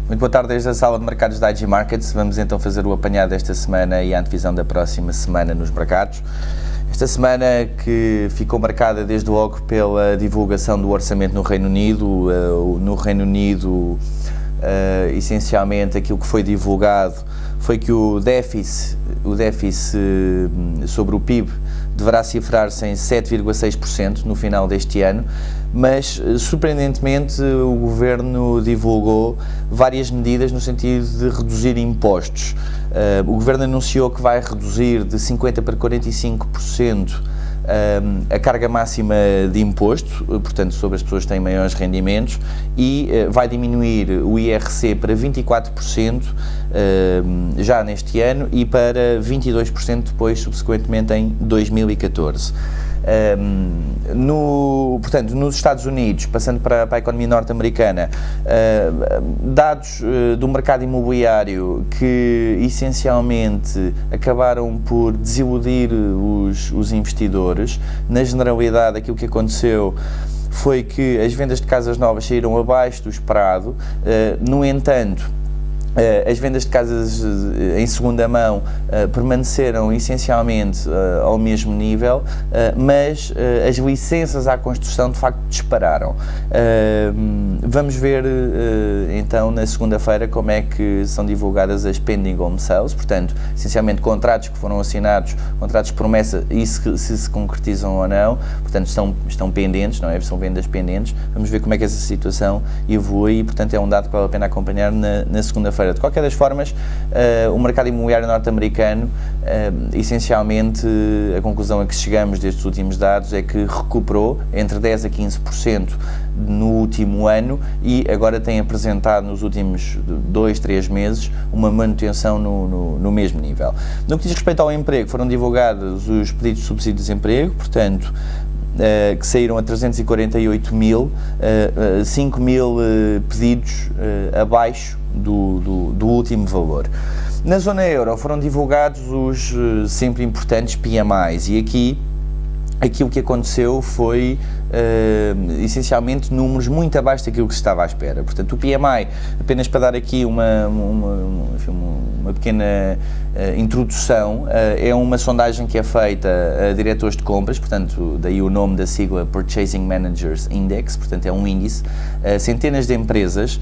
Muito boa tarde desde a sala de mercados da IG Markets. Vamos então fazer o apanhado desta semana e a antevisão da próxima semana nos mercados. Esta semana que ficou marcada desde logo pela divulgação do orçamento no Reino Unido. No Reino Unido, essencialmente aquilo que foi divulgado foi que o déficit sobre o PIB deverá cifrar-se em 7,6% no final deste ano, mas surpreendentemente o Governo divulgou várias medidas no sentido de reduzir impostos. O Governo anunciou que vai reduzir de 50% para 45% a carga máxima de imposto, portanto sobre as pessoas que têm maiores rendimentos, e vai diminuir o IRC para 24% já neste ano e para 22% depois, subsequentemente, em 2014. Portanto, nos Estados Unidos, passando para a economia norte-americana, dados do mercado imobiliário que essencialmente acabaram por desiludir os investidores. Na generalidade, aquilo que aconteceu foi que as vendas de casas novas saíram abaixo do esperado. No entanto, as vendas de casas em segunda mão permaneceram essencialmente ao mesmo nível, mas as licenças à construção de facto dispararam. Vamos ver então na segunda-feira como é que são divulgadas as pending home sales, portanto, essencialmente contratos que foram assinados, contratos de promessa, e se concretizam ou não, portanto estão pendentes, não é? São vendas pendentes. Vamos ver como é que essa situação evolui e, portanto, é um dado que vale a pena acompanhar na segunda-feira. De qualquer das formas, o mercado imobiliário norte-americano, essencialmente, a conclusão a que chegamos destes últimos dados é que recuperou entre 10% a 15% no último ano e agora tem apresentado nos últimos 2-3 meses uma manutenção no mesmo nível. No que diz respeito ao emprego, foram divulgados os pedidos de subsídio de desemprego, portanto, que saíram a 348 mil, 5 mil pedidos abaixo do último valor. Na zona euro foram divulgados os sempre importantes PMIs e aquilo que aconteceu foi essencialmente números muito abaixo daquilo que se estava à espera. Portanto, o PMI, apenas para dar aqui uma pequena introdução, é uma sondagem que é feita a diretores de compras, portanto, daí o nome da sigla Purchasing Managers Index, portanto é um índice, centenas de empresas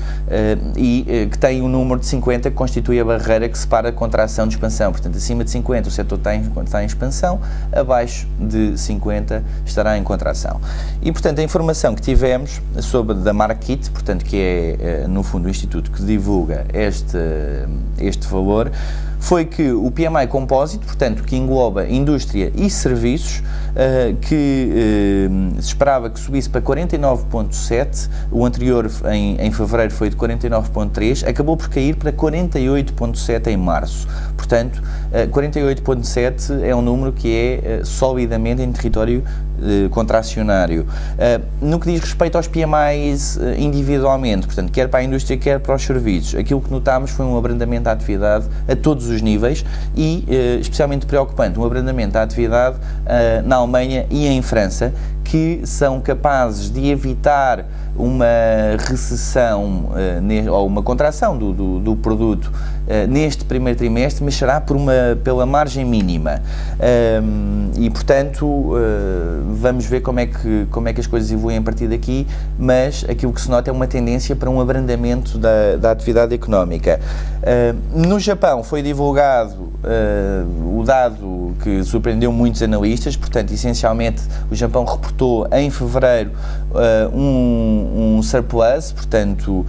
e que tem um número de 50 que constitui a barreira que separa a contração de expansão. Portanto, acima de 50 o setor está em expansão, abaixo de 50 estará em contração. E, portanto, a informação que tivemos da Markit, portanto, que é, no fundo, o instituto que divulga este valor, foi que o PMI Composite, portanto, que engloba indústria e serviços, que se esperava que subisse para 49,7, o anterior em fevereiro foi de 49,3, acabou por cair para 48,7 em março. Portanto, 48,7 é um número que é solidamente em território contracionário. No que diz respeito aos PMIs individualmente, portanto, quer para a indústria, quer para os serviços, aquilo que notámos foi um abrandamento da atividade a todos os níveis e, especialmente preocupante, um abrandamento da atividade na Alemanha e em França, que são capazes de evitar uma recessão ou uma contração do produto neste primeiro trimestre, mas será pela margem mínima. E, portanto, vamos ver como é que as coisas evoluem a partir daqui, mas aquilo que se nota é uma tendência para um abrandamento da atividade económica. No Japão foi divulgado o dado que surpreendeu muitos analistas, portanto, essencialmente, o Japão reportou em fevereiro um surplus, portanto,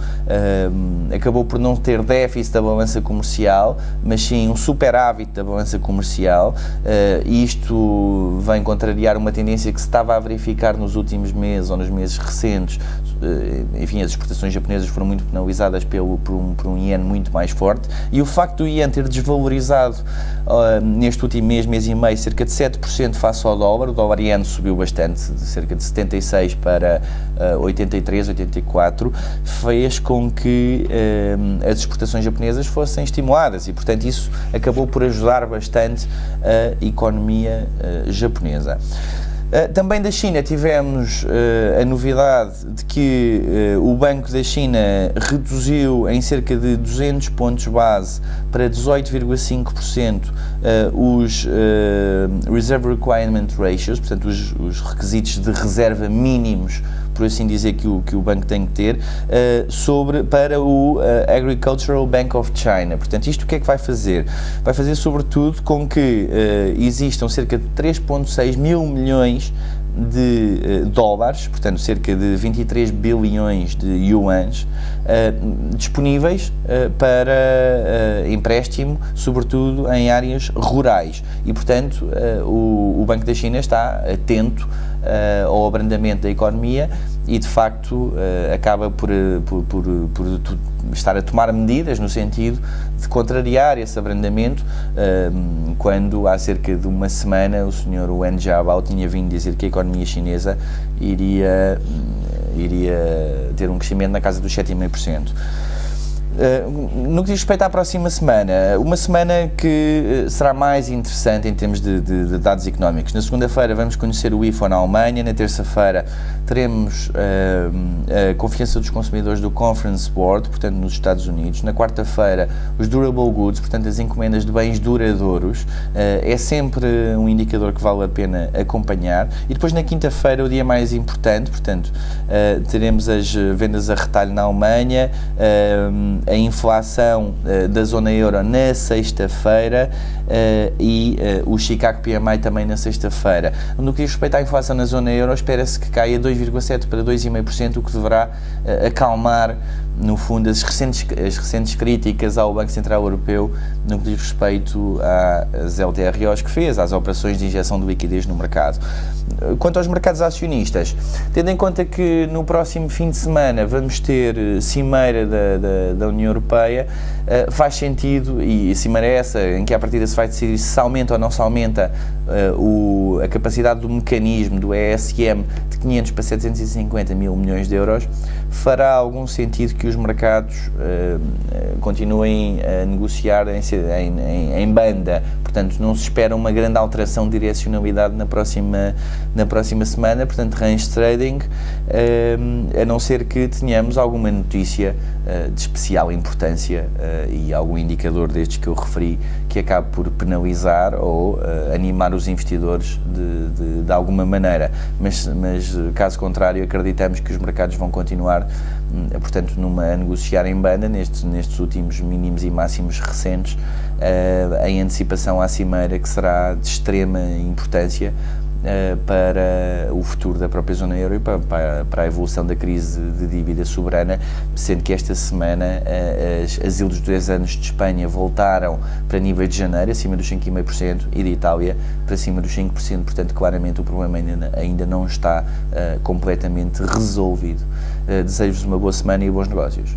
acabou por não ter déficit da balança comercial, mas sim um superávit da balança comercial. Isto vem contrariar uma tendência que se estava a verificar nos últimos meses ou nos meses recentes. Enfim, as exportações japonesas foram muito penalizadas por um iene muito mais forte, e o facto do iene ter desvalorizado neste último mês e meio, cerca de 7% face ao dólar. O dólar iene subiu bastante, de cerca de 76 para 83, 84, fez com que as exportações japonesas fossem estimuladas e, portanto, isso acabou por ajudar bastante a economia japonesa. Também da China tivemos a novidade de que o Banco da China reduziu em cerca de 200 pontos base para 18,5% os Reserve Requirement Ratios, portanto os requisitos de reserva mínimos, por assim dizer, que o banco tem que ter, para o Agricultural Bank of China. Portanto, isto o que é que vai fazer? Vai fazer sobretudo com que existam cerca de 3,6 mil milhões de dólares, portanto cerca de 23 bilhões de yuans, disponíveis para empréstimo, sobretudo em áreas rurais. E, portanto, o Banco da China está atento ao abrandamento da economia e, de facto, acaba por estar a tomar medidas no sentido de contrariar esse abrandamento, quando há cerca de uma semana o Sr. Wen Jiabao tinha vindo dizer que a economia chinesa iria ter um crescimento na casa dos 7,5%. No que diz respeito à próxima semana, uma semana que será mais interessante em termos de dados económicos. Na segunda-feira vamos conhecer o IFO na Alemanha, na terça-feira teremos a confiança dos consumidores do Conference Board, portanto nos Estados Unidos, na quarta-feira os Durable Goods, portanto as encomendas de bens duradouros, é sempre um indicador que vale a pena acompanhar, e depois na quinta-feira o dia mais importante, portanto teremos as vendas a retalho na Alemanha, a inflação da zona euro na sexta-feira e o Chicago PMI também na sexta-feira. No que diz respeito à inflação na zona euro, espera-se que caia 2,7% para 2,5%, o que deverá acalmar, no fundo, as recentes críticas ao Banco Central Europeu no que diz respeito às LTROs que fez, às operações de injeção de liquidez no mercado. Quanto aos mercados acionistas, tendo em conta que no próximo fim de semana vamos ter cimeira da União Europeia, faz sentido, e a cimeira é essa, em que à partida se vai decidir se aumenta ou não se aumenta a capacidade do mecanismo do ESM de 500 para 750 mil milhões de euros, fará algum sentido que os mercados continuem a negociar em banda. Portanto, não se espera uma grande alteração de direcionalidade na próxima semana, portanto, range trading, a não ser que tenhamos alguma notícia de especial importância e algum indicador destes que eu referi que acabe por penalizar ou animar os investidores de alguma maneira, mas caso contrário acreditamos que os mercados vão continuar, portanto, a negociar em banda nestes últimos mínimos e máximos recentes, em antecipação à cimeira que será de extrema importância para o futuro da própria zona euro e para a evolução da crise de dívida soberana, sendo que esta semana as yields dos 10 anos de Espanha voltaram para níveis de janeiro, acima dos 5,5%, e de Itália para cima dos 5%, portanto claramente o problema ainda não está completamente resolvido. Desejo-vos uma boa semana e bons negócios.